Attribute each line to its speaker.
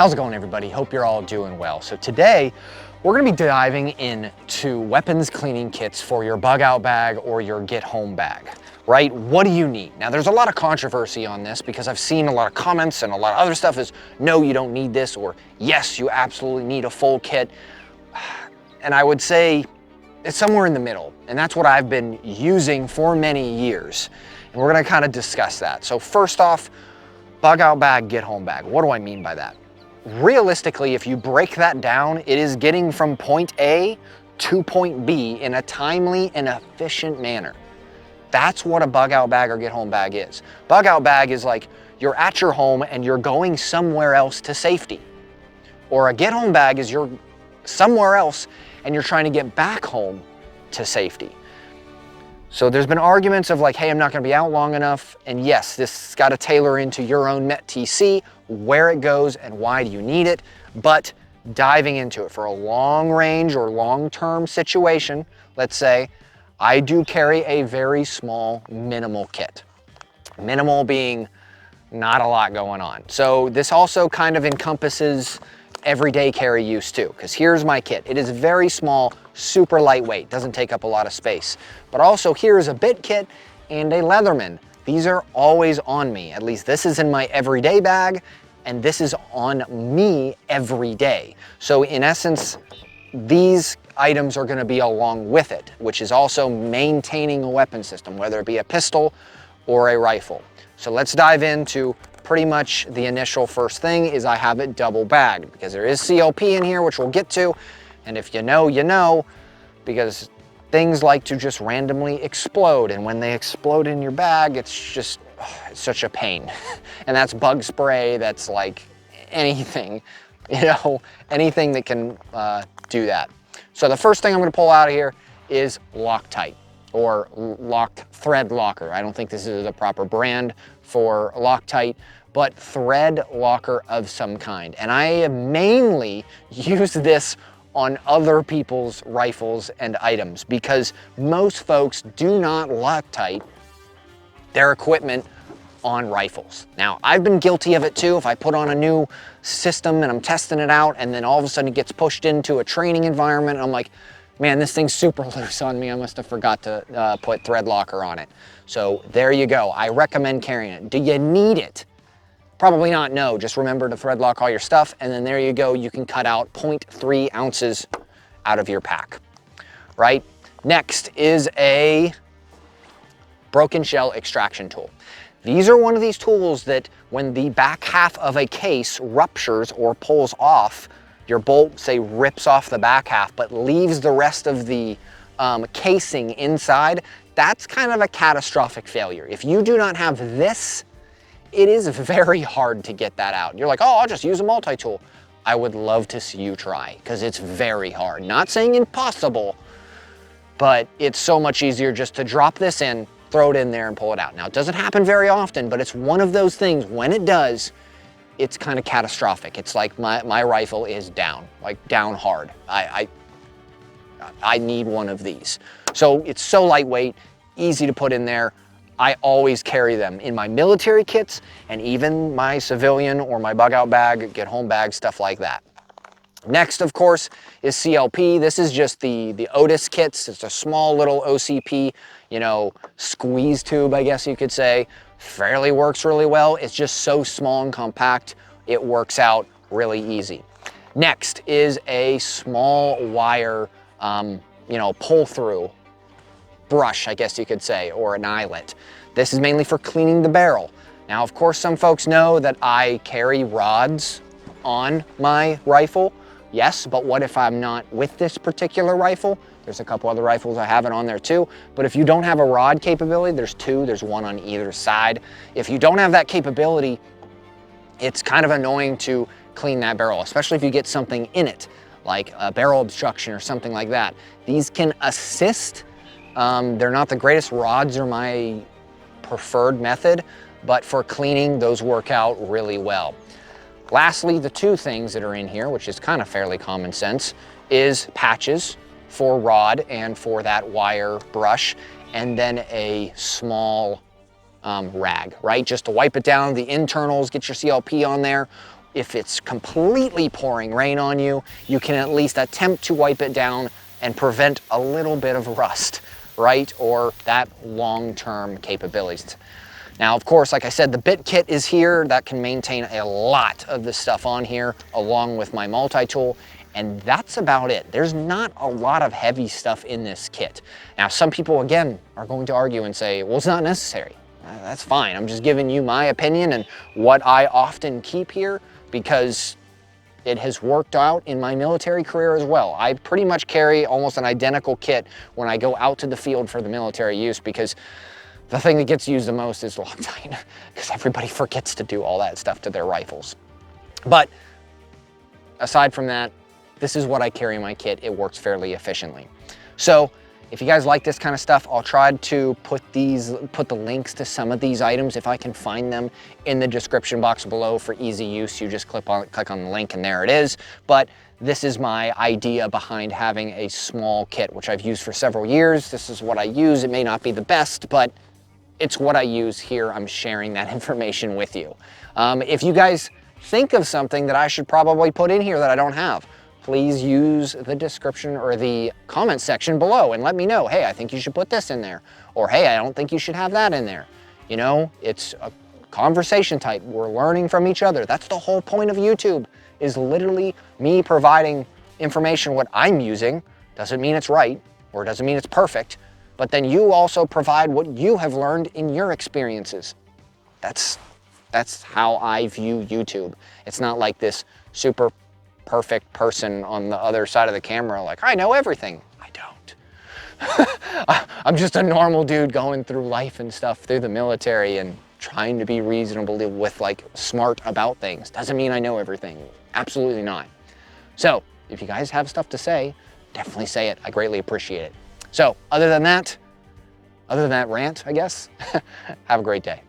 Speaker 1: How's it going, everybody? Hope you're all doing well. So today, we're gonna be diving into weapons cleaning kits for your bug out bag or your get home bag, right? What do you need? Now, there's a lot of controversy on this because I've seen a lot of comments and a lot of other stuff is, no, you don't need this, or yes, you absolutely need a full kit. And I would say it's somewhere in the middle, and that's what I've been using for many years. And we're gonna kind of discuss that. So first off, bug out bag, get home bag. What do I mean by that? Realistically, if you break that down, it is getting from point A to point B in a timely and efficient manner. That's what a bug out bag or get home bag is. Bug out bag is like you're at your home and you're going somewhere else to safety. Or a get home bag is you're somewhere else and you're trying to get back home to safety. So there's been arguments of like, hey, I'm not gonna be out long enough. And yes, this got to tailor into your own Met TC, where it goes and why do you need it. But diving into it for a long range or long-term situation, let's say, I do carry a very small minimal kit. Minimal being not a lot going on. So this also kind of encompasses everyday carry use too, because here's my kit. It is very small, super lightweight, doesn't take up a lot of space. But also here's a bit kit and a Leatherman. These are always on me. At least this is in my everyday bag and this is on me every day. So in essence, these items are gonna be along with it, which is also maintaining a weapon system, whether it be a pistol or a rifle. So let's dive into pretty much the initial first thing is I have it double bagged because there is CLP in here, which we'll get to. And if you know, you know, because things like to just randomly explode. And when they explode in your bag, it's just, it's such a pain. And that's bug spray, that's like anything, you know, anything that can do that. So the first thing I'm gonna pull out of here is Loctite or thread locker. I don't think this is a proper brand for Loctite, but thread locker of some kind. And I mainly use this on other people's rifles and items because most folks do not Loctite their equipment on rifles. Now, I've been guilty of it too. If I put on a new system and I'm testing it out and then all of a sudden it gets pushed into a training environment and I'm like, man, this thing's super loose on me. I must have forgot to put thread locker on it. So there you go. I recommend carrying it. Do you need it? Probably not, no. Just remember to thread lock all your stuff and then there you go. You can cut out 0.3 ounces out of your pack, right? Next is a broken shell extraction tool. These are one of these tools that when the back half of a case ruptures or pulls off, your bolt, say, rips off the back half, but leaves the rest of the casing inside, that's kind of a catastrophic failure. If you do not have this, it is very hard to get that out. You're like, oh, I'll just use a multi-tool. I would love to see you try, because it's very hard. Not saying impossible, but it's so much easier just to drop this in, throw it in there and pull it out. Now, it doesn't happen very often, but it's one of those things, when it does, it's kind of catastrophic. It's like my rifle is down, like down hard. I need one of these. So it's so lightweight, easy to put in there. I always carry them in my military kits and even my civilian or my bug out bag, get home bag, stuff like that. Next, of course, is CLP. This is just the Otis kits. It's a small little OCP, you know, squeeze tube, I guess you could say. Fairly works really well. It's just so small and compact. It works out really easy. Next is a small wire, you know, pull through brush, I guess you could say, or an eyelet. This is mainly for cleaning the barrel. Now, of course, some folks know that I carry rods on my rifle. Yes, but what if I'm not with this particular rifle? There's a couple other rifles I have it on there too. But if you don't have a rod capability, there's two, there's one on either side. If you don't have that capability, it's kind of annoying to clean that barrel, especially if you get something in it, like a barrel obstruction or something like that. These can assist. They're not the greatest. Rods are my preferred method, but for cleaning, those work out really well. Lastly, the two things that are in here, which is kind of fairly common sense, is patches for rod and for that wire brush, and then a small rag, right? Just to wipe it down, the internals, get your CLP on there, if it's completely pouring rain on you, you can at least attempt to wipe it down and prevent a little bit of rust, right? Or that long-term capabilities. Now, of course, like I said, the bit kit is here. That can maintain a lot of the stuff on here, along with my multi-tool, and that's about it. There's not a lot of heavy stuff in this kit. Now, some people, again, are going to argue and say, well, it's not necessary. That's fine. I'm just giving you my opinion and what I often keep here, because it has worked out in my military career as well. I pretty much carry almost an identical kit when I go out to the field for the military use, because the thing that gets used the most is Loctite, because everybody forgets to do all that stuff to their rifles. But aside from that, this is what I carry in my kit. It works fairly efficiently. So if you guys like this kind of stuff, I'll try to put the links to some of these items, if I can find them, in the description box below for easy use. You just click on the link and there it is. But this is my idea behind having a small kit, which I've used for several years. This is what I use. It may not be the best, but it's what I use here. I'm sharing that information with you. If you guys think of something that I should probably put in here that I don't have, please use the description or the comment section below and let me know, hey, I think you should put this in there. Or hey, I don't think you should have that in there. You know, it's a conversation type. We're learning from each other. That's the whole point of YouTube, is literally me providing information what I'm using. Doesn't mean it's right, or doesn't mean it's perfect, but then you also provide what you have learned in your experiences. That's how I view YouTube. It's not like this super perfect person on the other side of the camera like, I know everything. I don't. I'm just a normal dude going through life and stuff through the military and trying to be reasonable with, like, smart about things. Doesn't mean I know everything. Absolutely not. So if you guys have stuff to say, definitely say it. I greatly appreciate it. So other than that rant, I guess, have a great day.